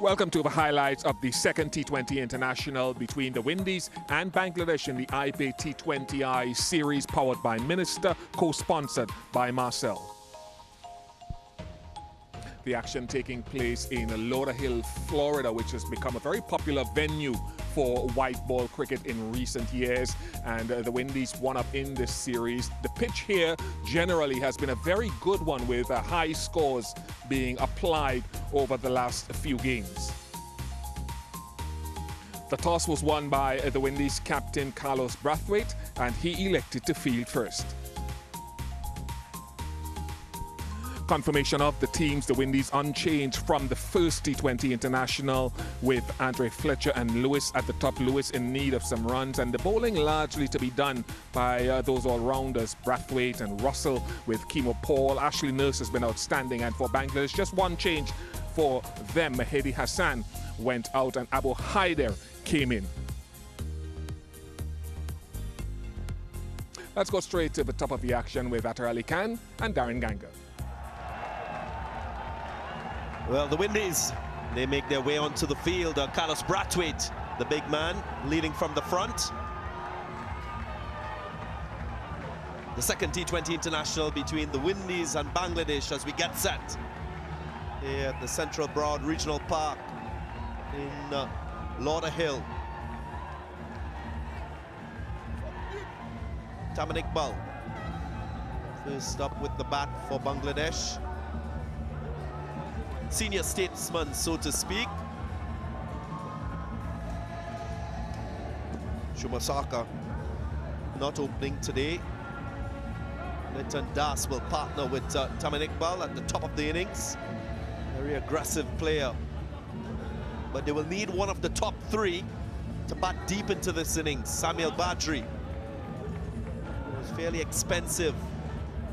Welcome to the highlights of the second T20 international between the Windies and Bangladesh in the IT20 series powered by Minister, co-sponsored by Marcel. The action taking place in Lauderhill, Florida, which has become a very popular venue for white ball cricket in recent years, and the Windies won up in this series. The pitch here generally has been a very good one, with high scores being applied over the last few games. The toss was won by the Windies captain Carlos Brathwaite, and he elected to field first. Confirmation of the teams, the Windies unchanged from the first T20 international, with Fletcher and Lewis at the top. Lewis in need of some runs, and the bowling largely to be done by those all-rounders, Brathwaite and Russell, with Kemo Paul. Ashley Nurse has been outstanding, and for Bangladesh, just one change for them. Shakib Al Hasan went out and Abu Haider came in. Let's go straight to the top of the action with Atar Ali Khan and Darren Ganga. Well, the Windies, they make their way onto the field. Carlos Brathwaite, the big man, leading from the front. The second T20 international between the Windies and Bangladesh as we get set here at the Central Broad Regional Park in Lauderhill. Taman Iqbal first up with the bat for Bangladesh. Senior statesman, so to speak. Shumasaka not opening today. Linton Das will partner with Taman Iqbal at the top of the innings. Very aggressive player. But they will need one of the top three to bat deep into this innings. Samuel Badri was fairly expensive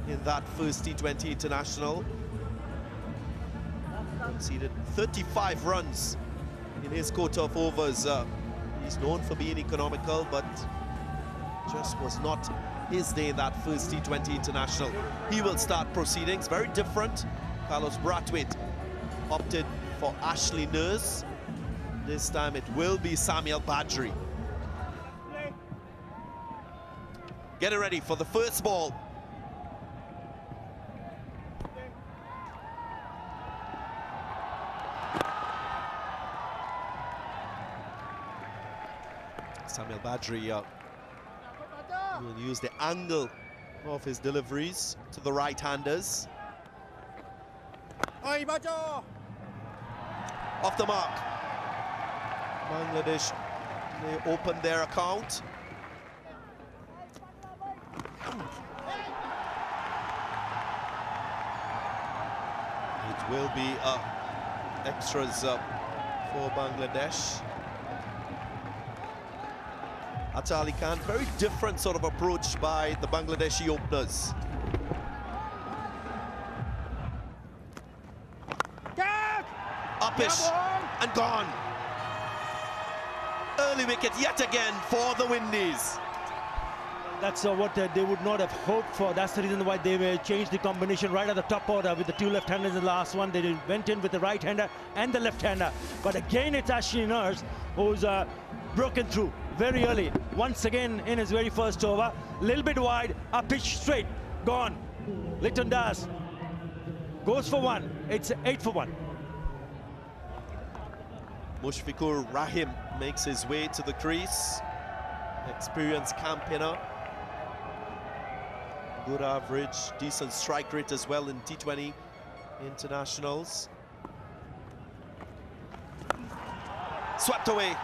in that first T20 international. Conceded 35 runs in his quota of overs. He's known for being economical, but just was not his day in that first T20 international. He will start proceedings. Very different. Carlos Brathwaite opted for Ashley Nurse. This time it will be Samuel Badri. Getting ready for the first ball. Samuel Badri will use the angle of his deliveries to the right-handers. Off the mark. Bangladesh, they open their account. It will be extras for Bangladesh. Atar Ali Khan, very different sort of approach by the Bangladeshi openers. Upish and gone. Early wicket yet again for the Windies. That's what they would not have hoped for. That's the reason why they changed the combination right at the top order with the two left-handers in the last one. They went in with the right-hander and the left-hander. But again, it's Ashley Nurse who's broken through very early. Once again in his very first over. A little bit wide, a pitch straight, gone. Linton Das goes for one. It's 8 for 1. Mushfiqur Rahim makes his way to the crease. Experienced campaigner. Good average, decent strike rate as well in T20 internationals. Swept away.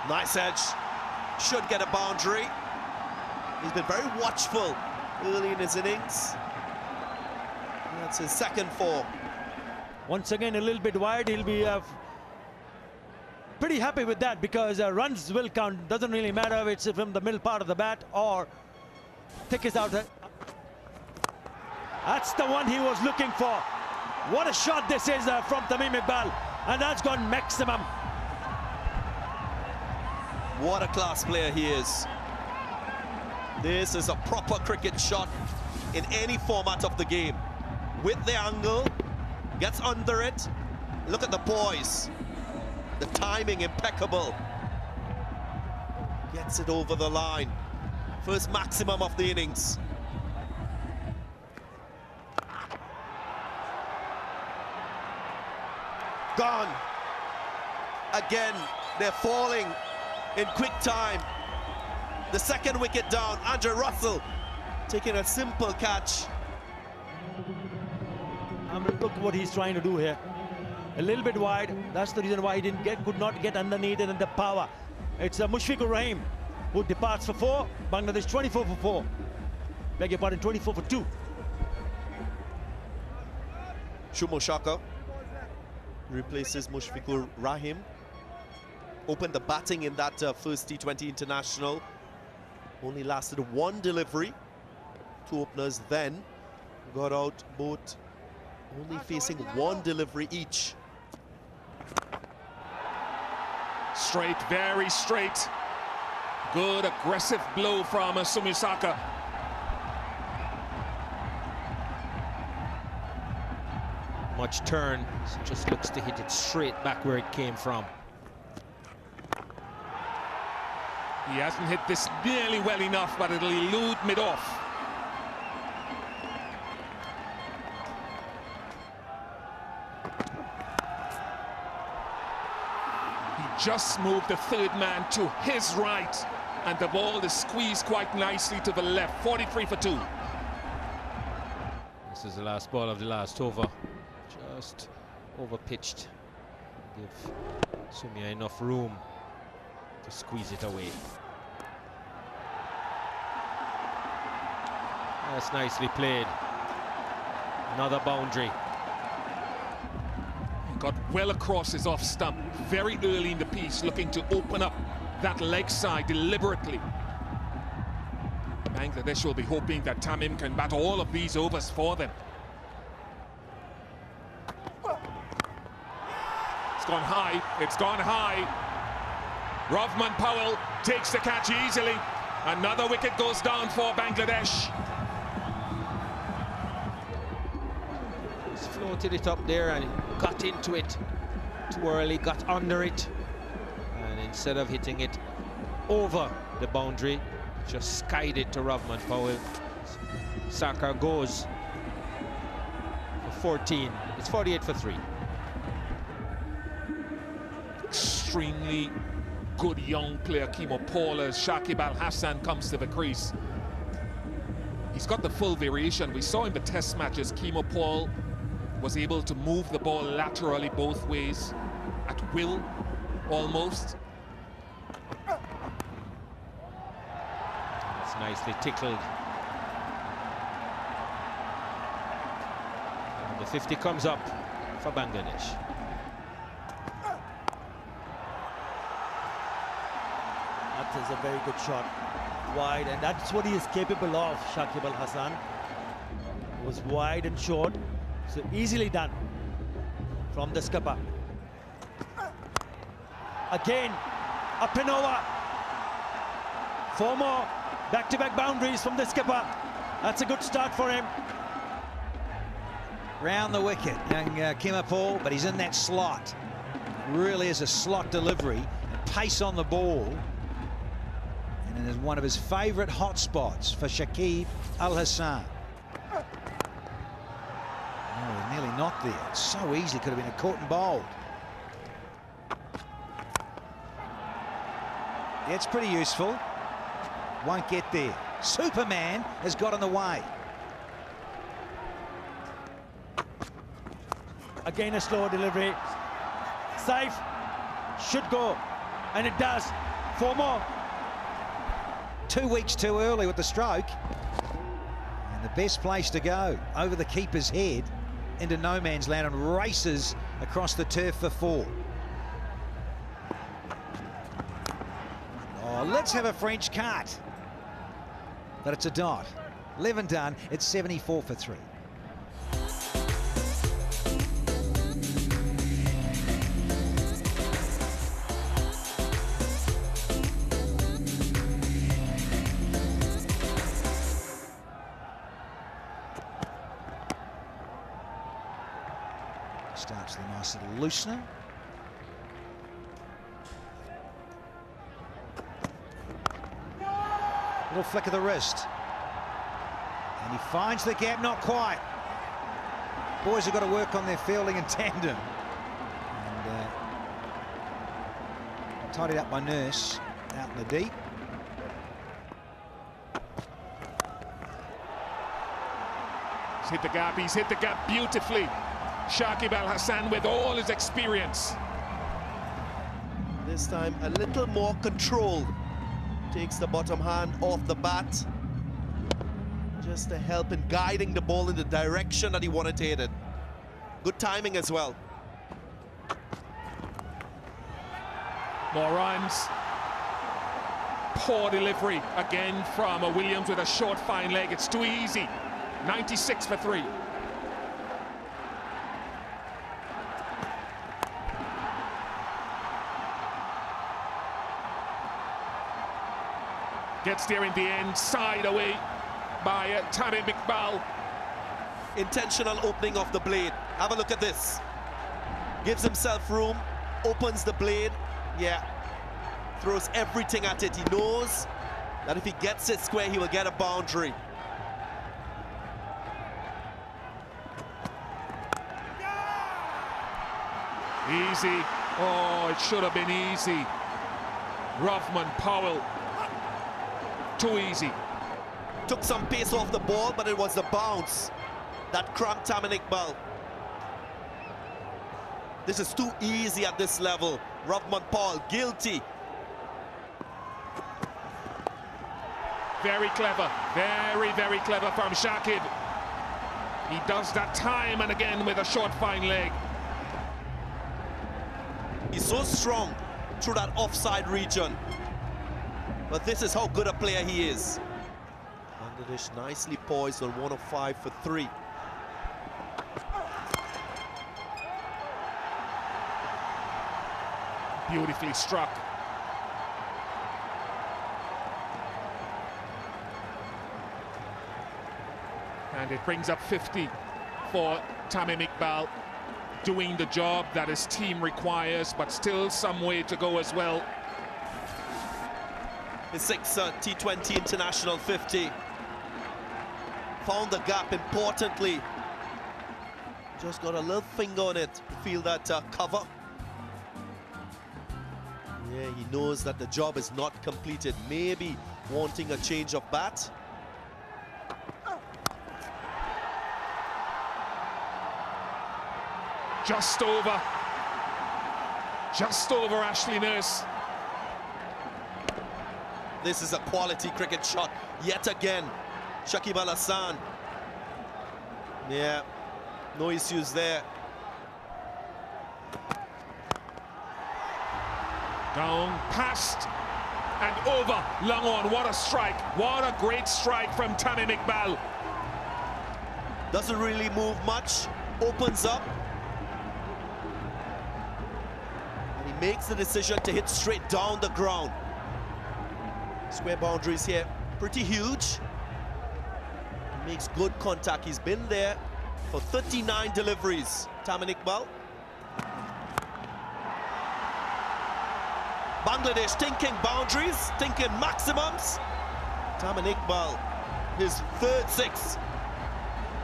Nice edge. Should get a boundary. He's been very watchful early in his innings. That's his second 4. Once again, a little bit wide. He'll be pretty happy with that, because runs will count. Doesn't really matter if it's from the middle part of the bat or thickest out there. That's the one he was looking for. What a shot this is from Tamim Iqbal. And that's gone maximum. What a class player he is. This is a proper cricket shot in any format of the game. With the angle, gets under it. Look at the poise. The timing impeccable. Gets it over the line. First maximum of the innings. Gone. Again, they're falling in quick time. The second wicket down, Andrew Russell taking a simple catch. I mean, look what he's trying to do here. A little bit wide. That's the reason why he could not get underneath it and the power. It's Mushfiqur Rahim who departs for 4. Bangladesh 24 for 4. Beg your pardon, 24 for 2. Shumo Shaka replaces Mushfiqur Rahim. Opened the batting in that first T20 international. Only lasted 1 delivery. 2 openers then got out both, only facing 1 delivery each. Straight, very straight. Good aggressive blow from Sumisaka. Much turn, just looks to hit it straight back where it came from. He hasn't hit this nearly well enough, but it'll elude mid-off. He just moved the third man to his right, and the ball is squeezed quite nicely to the left. 43 for 2. This is the last ball of the last over. Just over pitched. Give Sumia enough room to squeeze it away. That's nicely played. Another boundary. He got well across his off stump very early in the piece, looking to open up that leg side deliberately. Bangladesh will be hoping that Tamim can bat all of these overs for them. It's gone high, it's gone high. Rovman Powell takes the catch easily. Another wicket goes down for Bangladesh. He's floated it up there and got into it too early, got under it. And instead of hitting it over the boundary, just skied it to Rovman Powell. Saka goes for 14. It's 48 for 3. Extremely good young player, Kimo Paul, as Shakib Al Hasan comes to the crease. He's got the full variation. We saw in the test matches, Kimo Paul was able to move the ball laterally both ways, at will, almost. It's nicely tickled. And the 50 comes up for Bangladesh. That is a very good shot. Wide, and that's what he is capable of, Shakib Al Hasan. It was wide and short, so easily done from the skipper. Again, up and over. 4 more back-to-back boundaries from the skipper. That's a good start for him. Round the wicket, young Kimo Paul, but he's in that slot. Really is a slot delivery, and pace on the ball. And it is one of his favourite hot spots for Shakib Al Hasan. Oh, nearly not there. So easy, could have been a caught and bowled. Yeah, it's pretty useful. Won't get there. Superman has got in the way. Again, a slower delivery. Safe should go, and it does. 4 more. 2 weeks too early with the stroke. And the best place to go, over the keeper's head, into no man's land, and races across the turf for 4. Oh, let's have a French cut. But it's a dot. 11 done, it's 74 for 3. Starts with a nice little loosener. Little flick of the wrist. And he finds the gap, not quite. Boys have got to work on their fielding in tandem. And tidied up by Nurse out in the deep. He's hit the gap beautifully. Shakib Al Hasan with all his experience. This time a little more control. Takes the bottom hand off the bat. Just to help in guiding the ball in the direction that he wanted to hit it. Good timing as well. More runs. Poor delivery again from Williams with a short fine leg. It's too easy. 96 for 3. Gets there in the end, side away by Tamim Iqbal. Intentional opening of the blade. Have a look at this. Gives himself room, opens the blade. Yeah, throws everything at it. He knows that if he gets it square, he will get a boundary. Easy. Oh, it should have been easy. Rothman, Powell. Too easy. Took some pace off the ball, but it was the bounce that cramped Tamim Iqbal. This is too easy at this level. Rothman Powell, guilty. Very clever. Very, very clever from Shakib. He does that time and again with a short, fine leg. He's so strong through that offside region. But this is how good a player he is. Bangladesh nicely poised on 105 for 3. Beautifully struck. And it brings up 50 for Tamim Iqbal, doing the job that his team requires, but still some way to go as well. His 6th T20 international 50. Found the gap importantly. Just got a little finger on it to feel that cover. Yeah, he knows that the job is not completed. Maybe wanting a change of bat. Just over Ashley Nurse. This is a quality cricket shot yet again. Shakib Al Hasan. Yeah, no issues there. Down, past, and over. Long on. What a strike. What a great strike from Tamim Iqbal. Doesn't really move much. Opens up. And he makes the decision to hit straight down the ground. Square boundaries here, pretty huge. He makes good contact. He's been there for 39 deliveries. Tamim Iqbal. Bangladesh thinking boundaries, thinking maximums. Tamim Iqbal, his 3rd 6.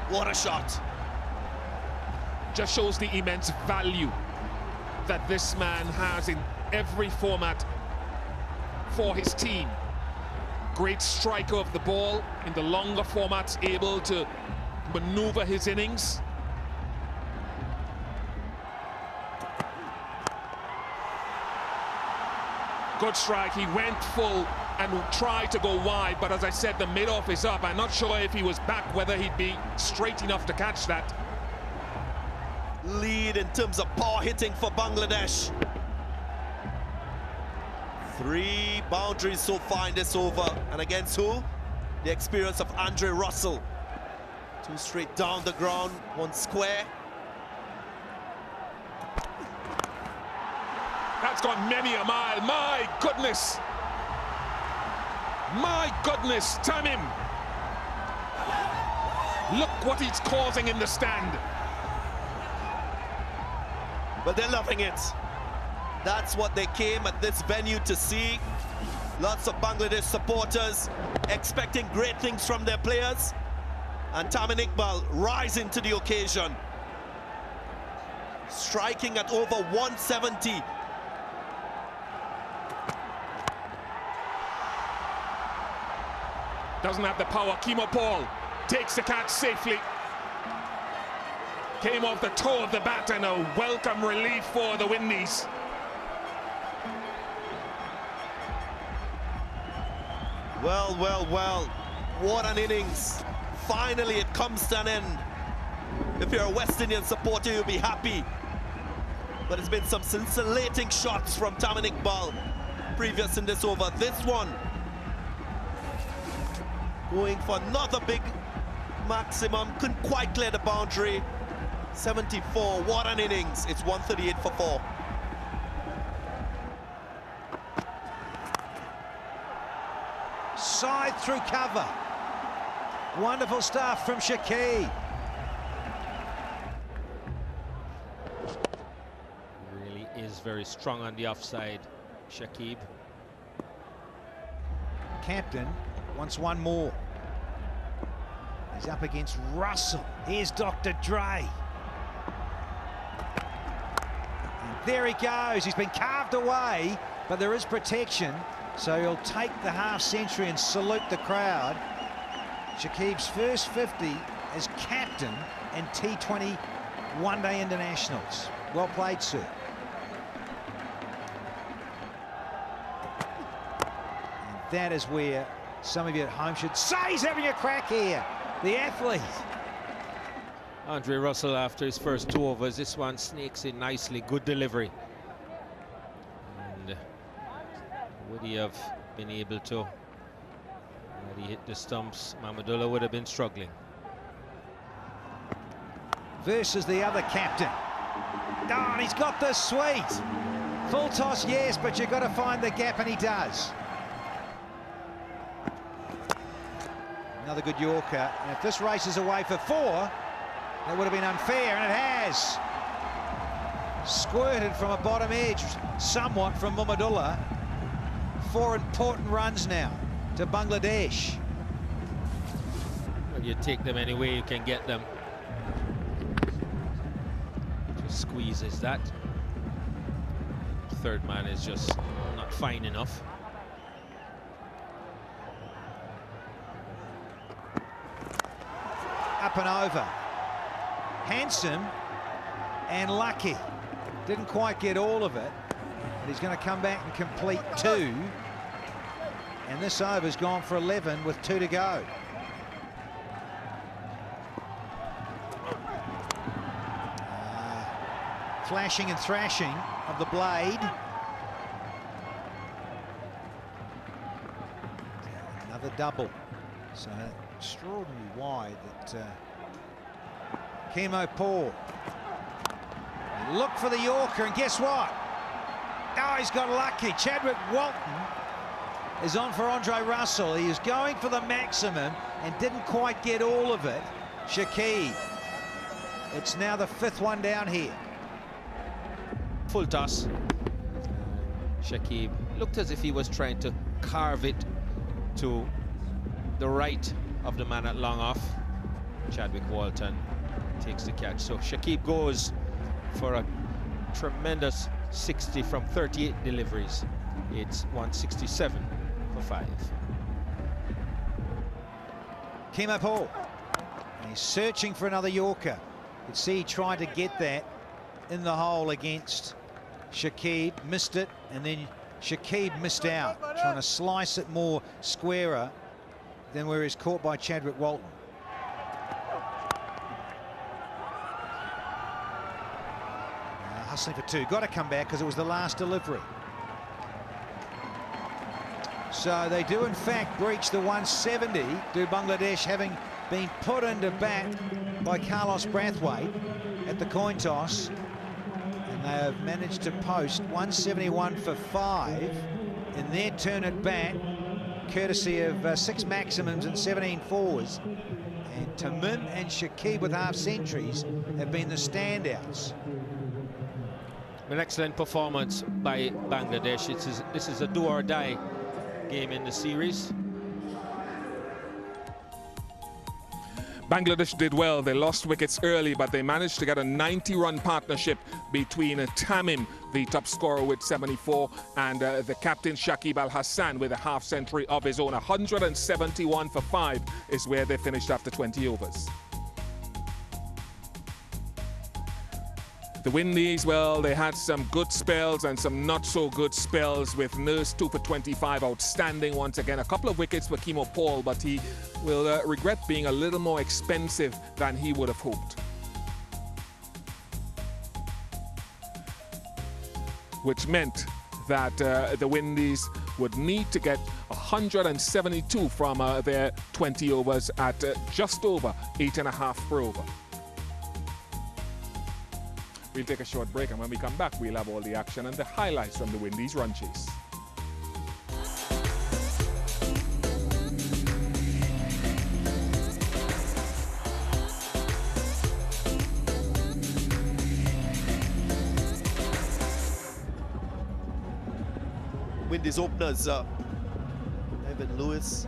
What a shot. Just shows the immense value that this man has in every format for his team. Great striker of the ball in the longer formats, able to maneuver his innings. Good strike. He went full and tried to go wide, but as I said, the mid-off is up. I'm not sure if he was back, whether he'd be straight enough to catch that. Lead in terms of power hitting for Bangladesh. 3 boundaries so far in this over. And against who? The experience of Andre Russell. 2 straight down the ground, 1 square. That's gone many a mile. My goodness. My goodness, Tamim. Look what he's causing in the stand. But they're loving it. That's what they came at this venue to see. Lots of Bangladesh supporters expecting great things from their players. And Tamim Iqbal rising to the occasion. Striking at over 170. Doesn't have the power. Kimo Paul takes the catch safely. Came off the toe of the bat and a welcome relief for the Windies. Well, well, well. What an innings. Finally, it comes to an end. If you're a West Indian supporter, you'll be happy. But it's been some scintillating shots from Tamim Iqbal previous in this over. This one going for another big maximum. Couldn't quite clear the boundary. 74. What an innings. It's 138 for 4. Side through cover. Wonderful stuff from Shakib. Really is very strong on the offside, Shakib. Captain wants one more. He's up against Russell. Here's Dr. Dre. And there he goes. He's been carved away, but there is protection. So he'll take the half century and salute the crowd. Shakib's first 50 as captain in T20 one-day internationals. Well played, sir. And that is where some of you at home should say he's having a crack here. The athlete. Andre Russell, after his first 2 overs, this one sneaks in nicely. Good delivery. And would he have been able to? Had he hit the stumps, Mahmudullah would have been struggling. Versus the other captain. Oh, and he's got the sweet. Full toss, yes, but you've got to find the gap, and he does. Another good Yorker. And if this races away for 4, that would have been unfair, and it has. Squirted from a bottom edge, somewhat from Mahmudullah. 4 important runs now to Bangladesh. Well, you take them any way you can get them. Just squeezes that. Third man is just not fine enough. Up and over. Handsome and lucky. Didn't quite get all of it. But he's going to come back and complete 2. And this over's gone for 11 with 2 to go. Flashing and thrashing of the blade. Another double. So extraordinarily wide that Kimo Paul. Look for the Yorker, and guess what? Oh, he's got lucky. Chadwick Walton is on for Andre Russell. He is going for the maximum and didn't quite get all of it. Shakib. It's now the 5th one down here. Full toss. Shakib looked as if he was trying to carve it to the right of the man at long off. Chadwick Walton takes the catch. So Shakib goes for a tremendous 60 from 38 deliveries. It's 167 for 5. Kimo Paul. And he's searching for another Yorker. You can see he tried to get that in the hole against Shakib, missed it, and then Shakib missed out, trying to slice it more squarer than where he's caught by Chadwick Walton. Hustling for 2, got to come back because it was the last delivery. So they do in fact breach the 170, do Bangladesh, having been put into bat by Carlos Brathwaite at the coin toss. And they have managed to post 171 for 5 in their turn at bat, courtesy of 6 maximums and 17 fours. And Tamim and Shakib with half centuries have been the standouts. An excellent performance by Bangladesh. This is a do or die game in the series. Bangladesh did well. They lost wickets early, but they managed to get a 90-run partnership between Tamim, the top scorer with 74, and the captain Shakib Al Hasan with a half-century of his own. 171 for 5 is where they finished after 20 overs. The Windies, well, they had some good spells and some not so good spells, with Nurse 2 for 25, outstanding once again. A couple of wickets for Kimo Paul, but he will regret being a little more expensive than he would have hoped. Which meant that the Windies would need to get 172 from their 20 overs at just over 8.5 per over. We'll take a short break, and when we come back, we'll have all the action and the highlights from the Windies run chase. Windies openers, Evin Lewis,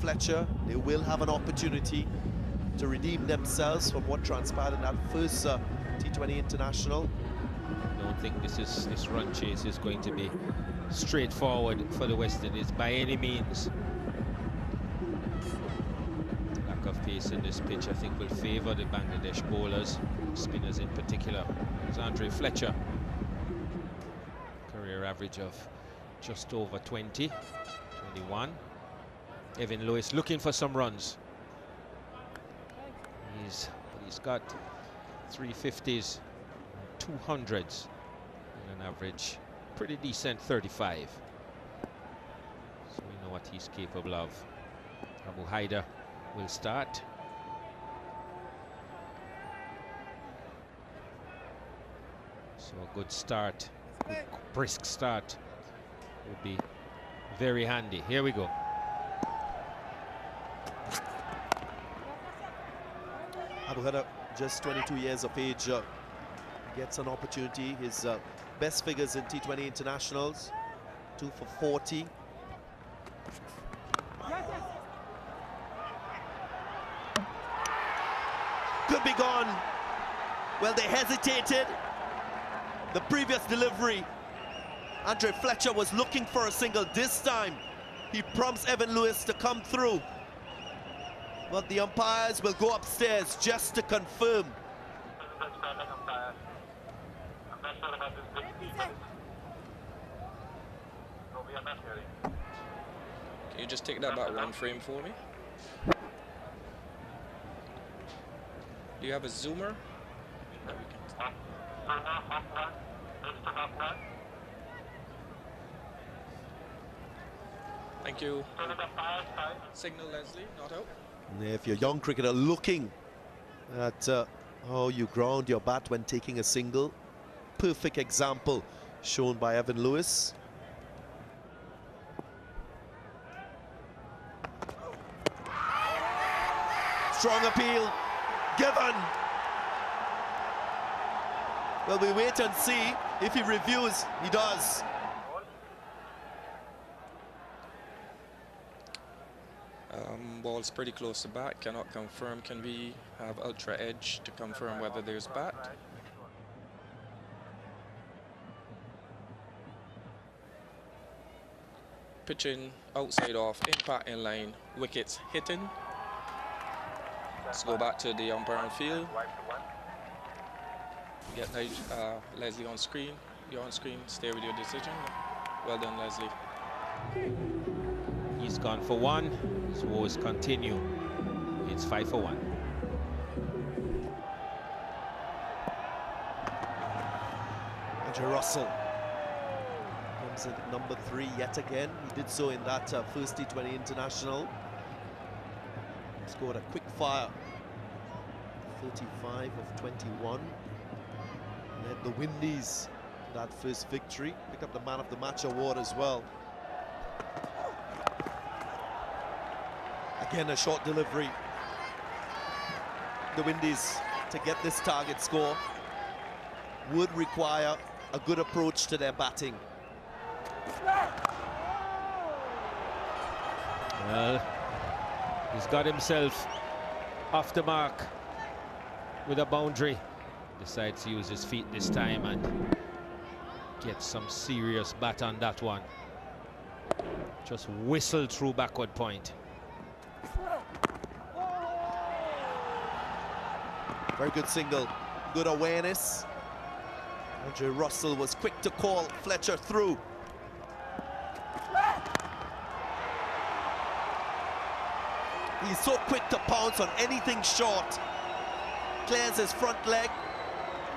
Fletcher, they will have an opportunity to redeem themselves from what transpired in that first T20 International. I don't think this run chase is going to be straightforward for the West Indies by any means. Lack of pace in this pitch, I think, will favour the Bangladesh bowlers, spinners in particular. It's Fletcher, career average of just over 20, 21. Evin Lewis looking for some runs. He's got 350s, 200s, and an average pretty decent 35. So we know what he's capable of. Abu Haider will start. So a good start, good brisk start would be very handy. Here we go. Abu Haider, just 22 years of age, gets an opportunity. His best figures in T20 internationals, 2 for 40. Could be gone. Well, they hesitated. The previous delivery, Fletcher was looking for a single. This time, he prompts Evin Lewis to come through. But the umpires will go upstairs just to confirm. Can you just take that back one frame for me? Do you have a zoomer? That we can... Thank you. Signal Leslie, not out. If you're a young cricketer looking at how you ground your bat when taking a single, perfect example shown by Evin Lewis. Strong appeal given. Well, we wait and see. If he reviews, he does. Ball's pretty close to bat, cannot confirm. Can we have ultra edge to confirm whether there's bat? Pitching outside off, impact in line, wickets hitting. Let's go back to the umpire field. Get Leslie on screen. You're on screen, stay with your decision. Well done, Leslie. He's gone for 1. His woes continue. It's 5 for 1. Russell comes in at number 3 yet again. He did so in that first T20 International. Scored a quick fire, 35 of 21. Led the Windies to that first victory. Picked up the Man of the Match award as well. Again, a short delivery. The Windies to get this target score. would require a good approach to their batting. Well, he's got himself off the mark with a boundary. Decides to use his feet this time and get some serious bat on that one. Just whistled through backward point. Very good single, good awareness. Andre Russell was quick to call Fletcher through. He's so quick to pounce on anything short. Clears his front leg.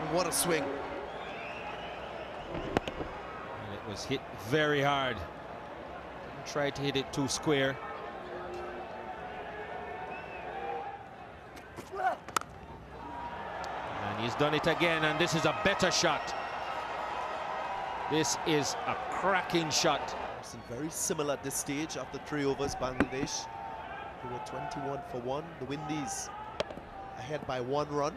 And what a swing. And it was hit very hard. Didn't try to hit it too square. And he's done it again, and this is a better shot. This is a cracking shot. Very similar at this stage after 3 overs, Bangladesh. They were 21 for 1. The Windies ahead by 1 run.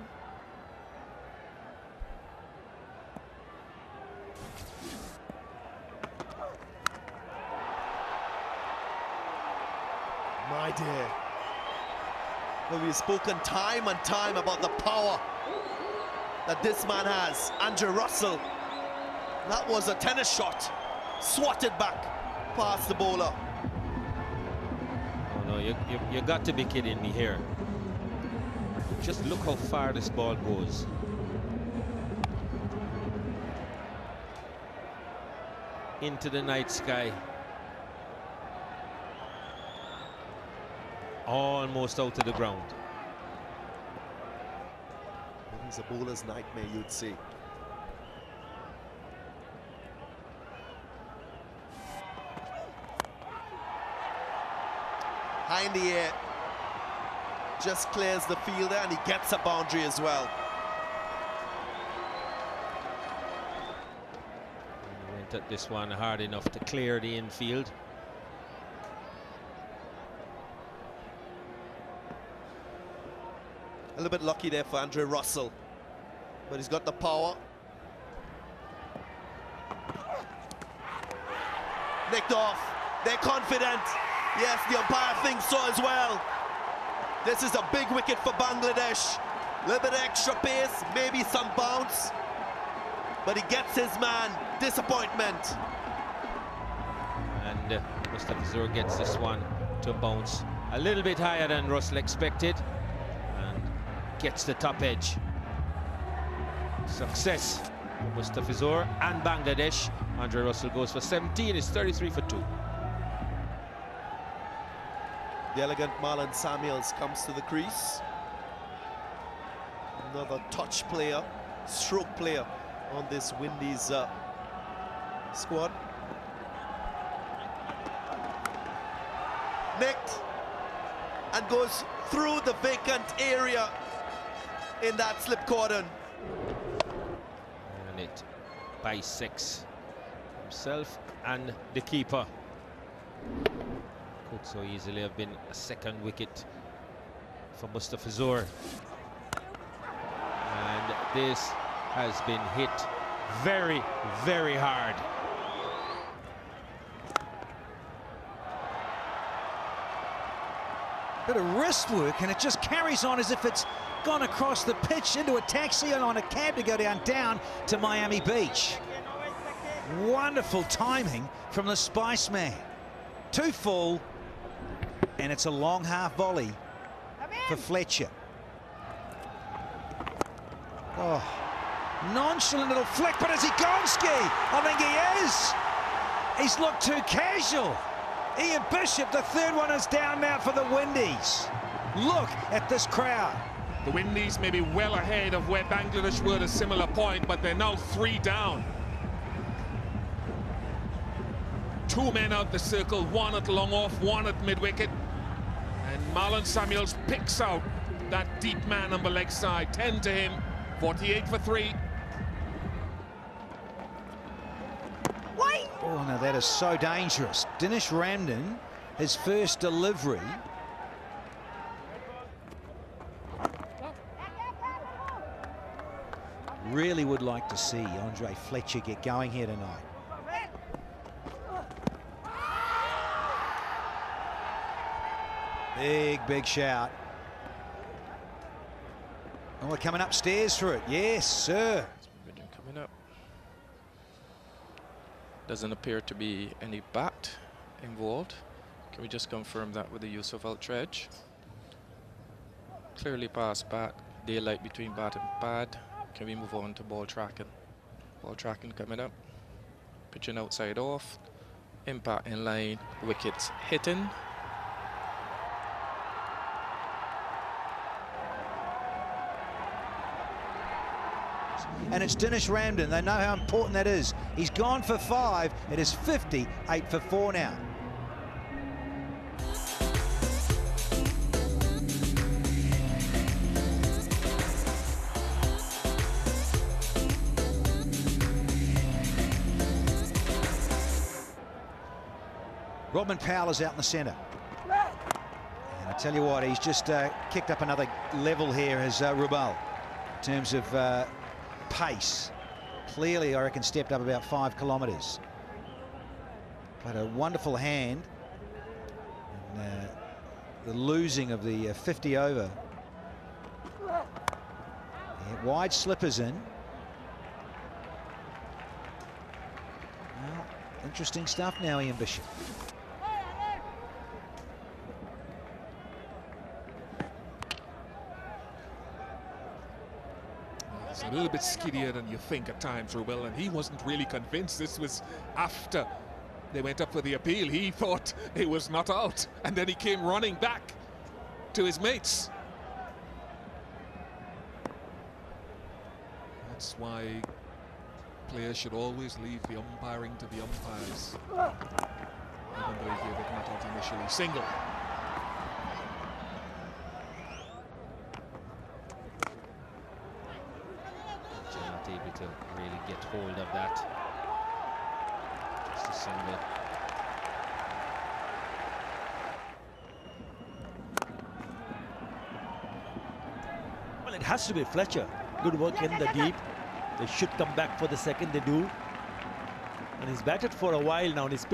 My dear. Well, we've spoken time and time about the power that this man has. Andre Russell. That was a tennis shot. Swatted back past the bowler. Oh no, you got to be kidding me here. Just look how far this ball goes. Into the night sky. Almost out to the ground. He's a bowler's nightmare, you'd say. High in the air, just clears the fielder, and he gets a boundary as well. He went at this one hard enough to clear the infield. A little bit lucky there for Andre Russell, but he's got the power. Nicked off. They're confident. Yes, the umpire thinks so as well. This is a big wicket for Bangladesh. A little bit of extra pace, maybe some bounce, but he gets his man. Disappointment. And Mustafizur gets this one to bounce a little bit higher than Russell expected. Gets the top edge. Success for Mustafizur and Bangladesh. Andre Russell goes for 17, it's 33 for 2. The elegant Marlon Samuels comes to the crease. Another touch player, stroke player on this Windies squad. Nicked and goes through the vacant area in that slip cordon. And it bisects himself and the keeper. Could so easily have been a second wicket for Mustafizur. And this has been hit very, very hard. Bit of wrist work, and it just carries on as if it's gone across the pitch into a taxi and on a cab to go down to Miami Beach. Wonderful timing from the Spice Man. 2 full, and it's a long half volley for Fletcher. Oh, nonchalant little flick, but is he Gonski? I think he is. He's looked too casual. Ian Bishop, the third one, is down now for the Windies. Look at this crowd. The Windies may be well ahead of where Bangladesh were at a similar point, but they're now 3 down. 2 men out the circle, 1 at long off, 1 at mid-wicket. And Marlon Samuels picks out that deep man on the leg side. 10 to him, 48 for 3. Oh, no, that is so dangerous. Dinesh Ramdan, his first delivery. Really would like to see Andre Fletcher get going here tonight. Big shout. Oh, we're coming upstairs for it. Yes, sir. Coming up. Doesn't appear to be any bat involved. Can we just confirm that with the use of outrage? Clearly past bat. Daylight between bat and pad. Can we move on to ball tracking? Ball tracking coming up. Pitching outside off. Impact in line. Wickets hitting. And it's Dinesh Ramdin. They know how important that is. He's gone for 5. It is 50, 8 for 4 now. Rodman Powell is out in the centre. And I tell you what, he's just kicked up another level here as Rubal in terms of pace. Clearly, I reckon, stepped up about 5 kilometres. But a wonderful hand. And, the losing of the 50 over. Yeah, wide slippers in. Well, interesting stuff now, Ian Bishop. It's a little bit skiddier than you think at times, Rubel, and he wasn't really convinced. This was after they went up for the appeal. He thought it was not out, and then he came running back to his mates. That's why players should always leave the umpiring to the umpires. Even though he gave it not out initially. Single. Not able to really get hold of that. Just a single. Well, it has to be Fletcher. Good work in the deep. They should come back for the second. They do. And he's batted for a while now, and he's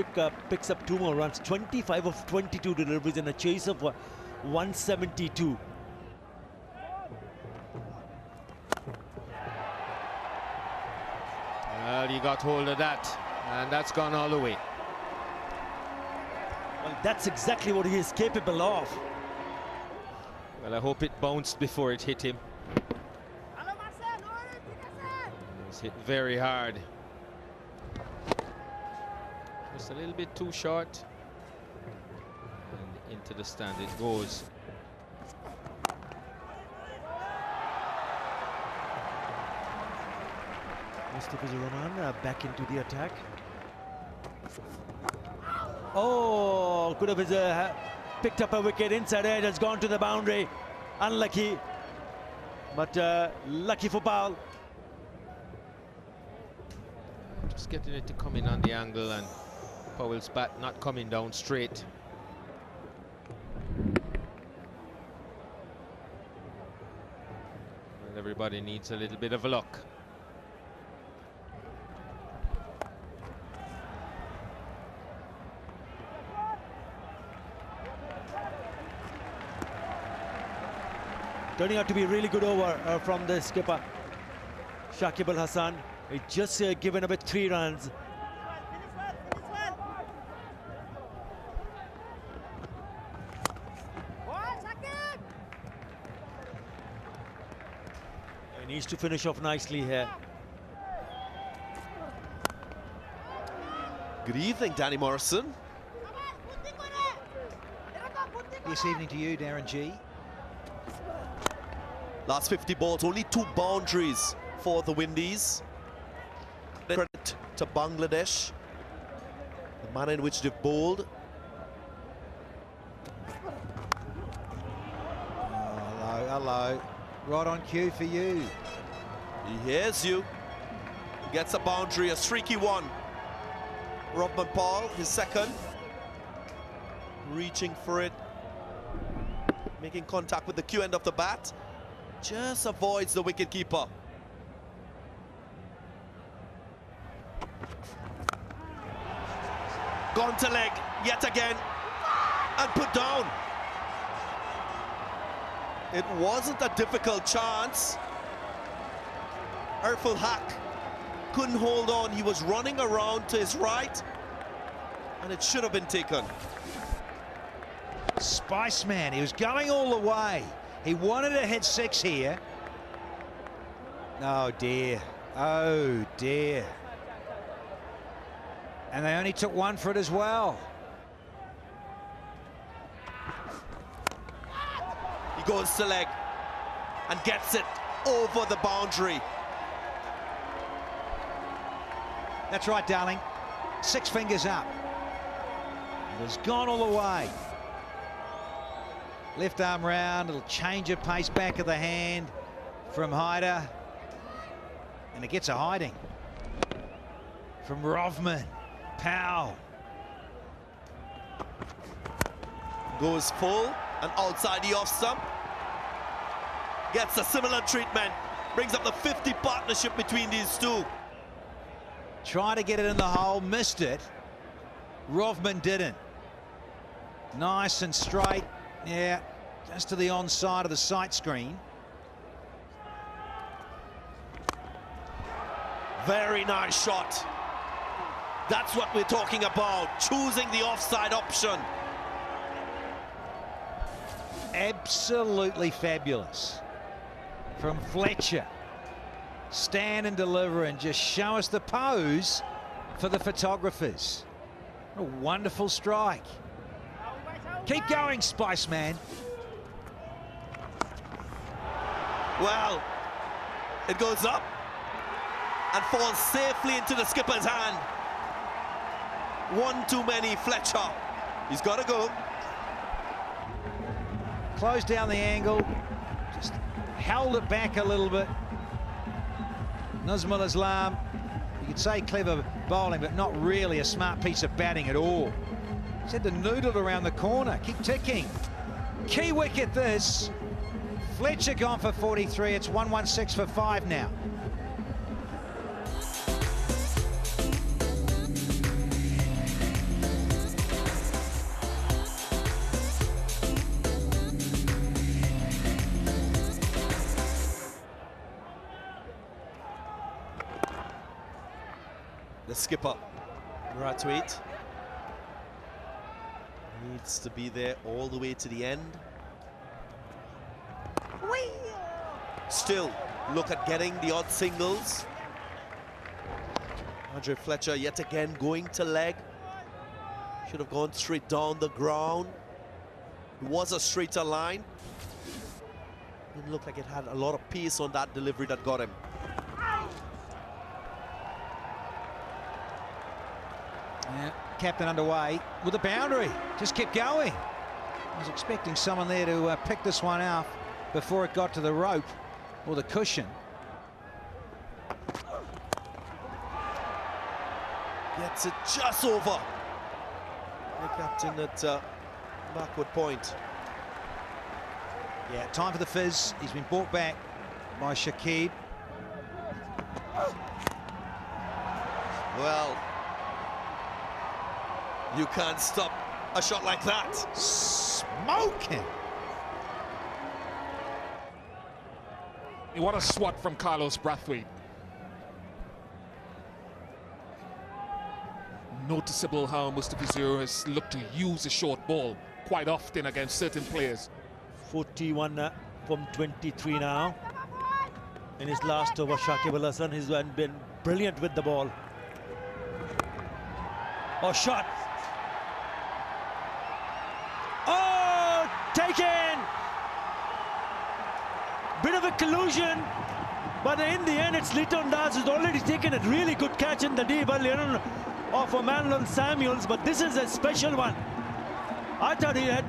picks up 2 more runs. 25 of 22 deliveries in a chase of 172. Well, you got hold of that, and that's gone all the way. Well, that's exactly what he is capable of. Well, I hope it bounced before it hit him. It was hit very hard. Just a little bit too short. And into the stand it goes. Mustafiz Rahman back into the attack. Oh, could have picked up a wicket inside edge, has gone to the boundary. Unlucky, but lucky for Powell. Just getting it to come in on the angle, and Powell's bat not coming down straight. Well, everybody needs a little bit of luck. Turning out to be a really good over from the skipper, Shakib Al Hasan. He just given away 3 runs. He needs to finish off nicely here. Good evening, Danny Morrison. This evening to you, Darren G. Last 50 balls, only 2 boundaries for the Windies. Credit to Bangladesh, the manner in which they've bowled. Oh, hello. Right on cue for you. He hears you. He gets a boundary, a streaky one. Rodman Powell, his second. Reaching for it. Making contact with the cue end of the bat. Just avoids the wicketkeeper. Gone to leg yet again and put down. It wasn't a difficult chance. Erful Hack couldn't hold on. He was running around to his right and it should have been taken. Spiceman, he was going all the way. He wanted to hit 6 here. Oh dear, oh dear. And they only took 1 for it as well. He goes to leg and gets it over the boundary. That's right, darling. 6 fingers up. It has gone all the way. Left arm round, little change of pace, back of the hand from Hyder. And it gets a hiding from Rovman. Powell. Goes full and outside the off stump. Gets a similar treatment. Brings up the 50 partnership between these two. Trying to get it in the hole, missed it. Rovman didn't. Nice and straight. Yeah, just to the onside of the sight screen. Very nice shot. That's what we're talking about, choosing the offside option. Absolutely fabulous from Fletcher. Stand and deliver and just show us the pose for the photographers. What a wonderful strike. Keep going, Spiceman. Well, it goes up and falls safely into the skipper's hand. One too many, Fletcher. He's got to go. Closed down the angle, just held it back a little bit. Nazmul Islam, you could say clever bowling, but not really a smart piece of batting at all. Just had to noodle around the corner, keep ticking. Key wicket this. Fletcher gone for 43, it's 116 for 5 now. The skipper, Brathwaite, needs to be there all the way to the end. Still, look at getting the odd singles. Andre Fletcher yet again going to leg. Should have gone straight down the ground. It was a straighter line. Didn't look like it had a lot of pace on that delivery that got him. Yeah, captain underway with a boundary. Just kept going. I was expecting someone there to pick this one out before it got to the rope or the cushion. Gets it just over. The captain at backward point. Yeah, time for the fizz. He's been brought back by Shakib. Well, you can't stop a shot like that. Smoking. What a swat from Carlos Brathwaite. Noticeable how Mustafiz has looked to use a short ball quite often against certain players. 41 from 23 now. In his last over, Shakib Al Hasan has been brilliant with the ball. Oh, shot. Oh, taken. Bit of a collusion, but in the end, it's Liton Das who's already taken a really good catch in the deep of Marlon Samuels, but this is a special one. I thought he had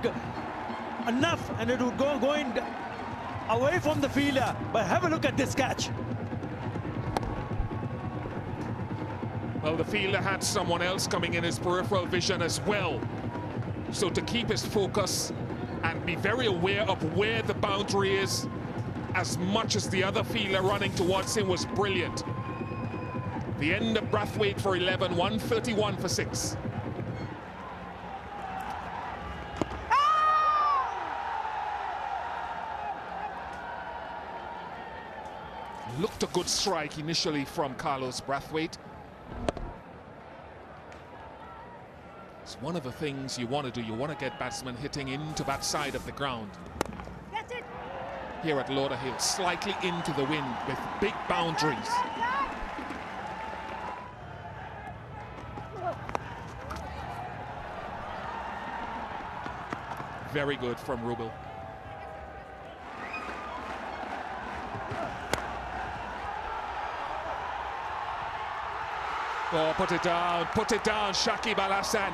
enough and it would go going away from the fielder, but have a look at this catch. Well, the fielder had someone else coming in his peripheral vision as well. So to keep his focus and be very aware of where the boundary is, as much as the other fielder running towards him, was brilliant. The end of Brathwaite for 11, 131 for 6. Looked a good strike initially from Carlos Brathwaite. It's one of the things you want to do. You want to get batsmen hitting into that side of the ground. That's it. Here at Lauderhill, slightly into the wind with big boundaries. Very good from Rubel. Oh, put it down, Shakib Al Hasan.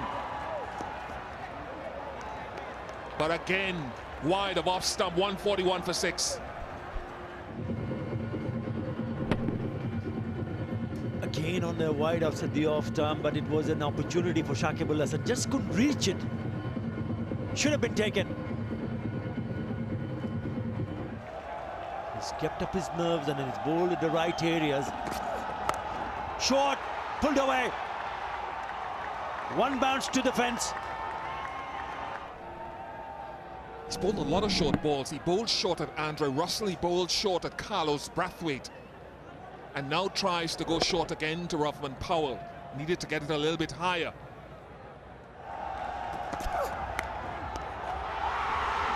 But again, wide of off stump, 141 for 6. Again on the wide outside the off stump, but it was an opportunity for Shakib Al Hasan. Just couldn't reach it. Should have been taken. He's kept up his nerves and he's bowled in the right areas. Short, pulled away. One bounce to the fence. He's bowled a lot of short balls. He bowled short at Andre Russell. He bowled short at Carlos Brathwaite. And now tries to go short again to Rovman Powell. Needed to get it a little bit higher.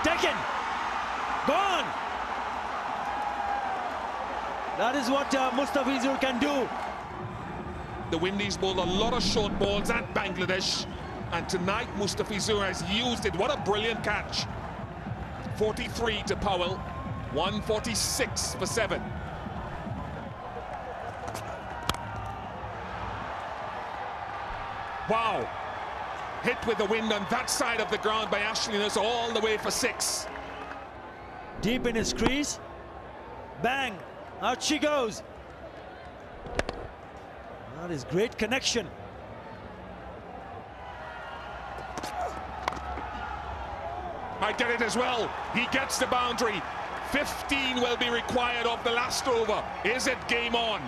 Taken. Gone. That is what Mustafizur can do. The Windies bowled a lot of short balls at Bangladesh. And tonight Mustafizur has used it. What a brilliant catch. 43 to Powell. 146 for 7. Wow. Hit with the wind on that side of the ground by Ashley Nurse all the way for 6. Deep in his crease. Bang. Out she goes. That is great connection. I get it as well. He gets the boundary. 15 will be required of the last over. Is it game on?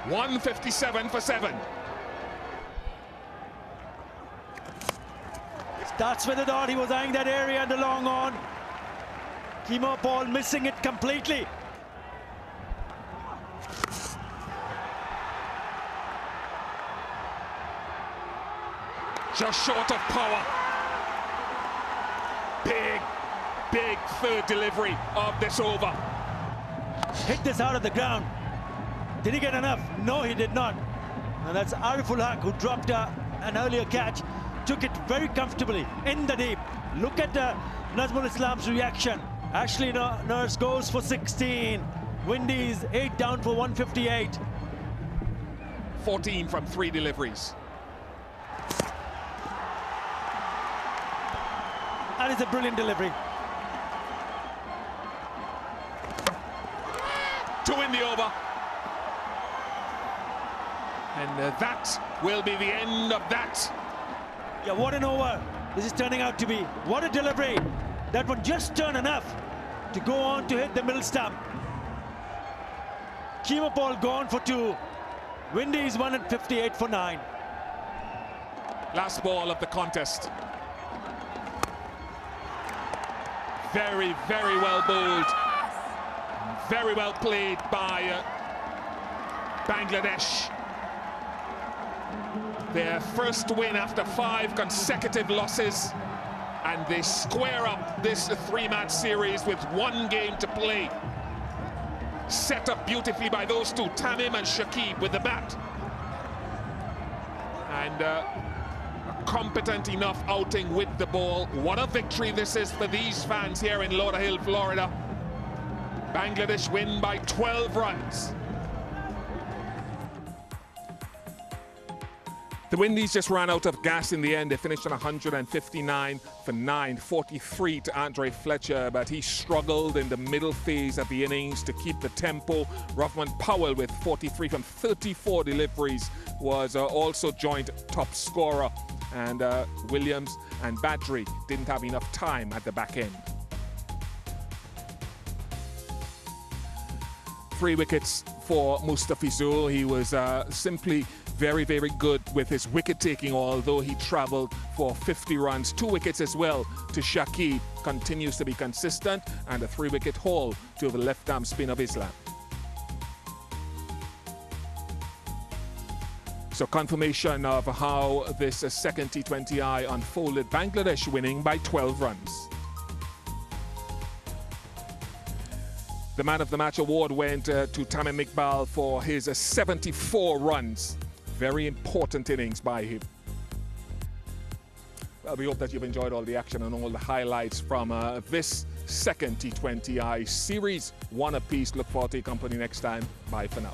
157 for 7. Starts with the dot. He was eyeing that area and the long on. Kimo Paul missing it completely. Just short of power. Big third delivery of this over. Hit this out of the ground. Did he get enough? No, he did not. And that's Ariful Haq, who dropped an earlier catch. Took it very comfortably in the deep. Look at Nazmul Islam's reaction. Ashley Nurse goes for 16. Windies 8 down for 158. 14 from 3 deliveries. That is a brilliant delivery. 2 in the over. And that will be the end of that. Yeah, what an over this is turning out to be. What a delivery. That one just turned enough to go on to hit the middle stump. Kimo Paul gone for 2. Windies 158 for 9. Last ball of the contest. Very well bowled. Very well played by Bangladesh. Their first win after 5 consecutive losses. And they square up this 3-match series with 1 game to play. Set up beautifully by those two, Tamim and Shakib, with the bat. And a competent enough outing with the ball. What a victory this is for these fans here in Lauderhill, Florida. Bangladesh win by 12 runs. The Windies just ran out of gas in the end. They finished on 159 for 9, 43 to Andre Fletcher, but he struggled in the middle phase of the innings to keep the tempo. Rovman Powell with 43 from 34 deliveries was also joint top scorer, and Williams and Badri didn't have enough time at the back end. 3 wickets for Mustafizur. He was simply very, very good with his wicket taking, although he travelled for 50 runs. 2 wickets as well to Shakib, continues to be consistent, and a 3-wicket haul to the left-arm spin of Islam. So confirmation of how this second T20I unfolded. Bangladesh winning by 12 runs. The Man of the Match award went to Tamim Iqbal for his 74 runs. Very important innings by him. Well, we hope that you've enjoyed all the action and all the highlights from this second T20I series. One apiece. Look forward to your company next time. Bye for now.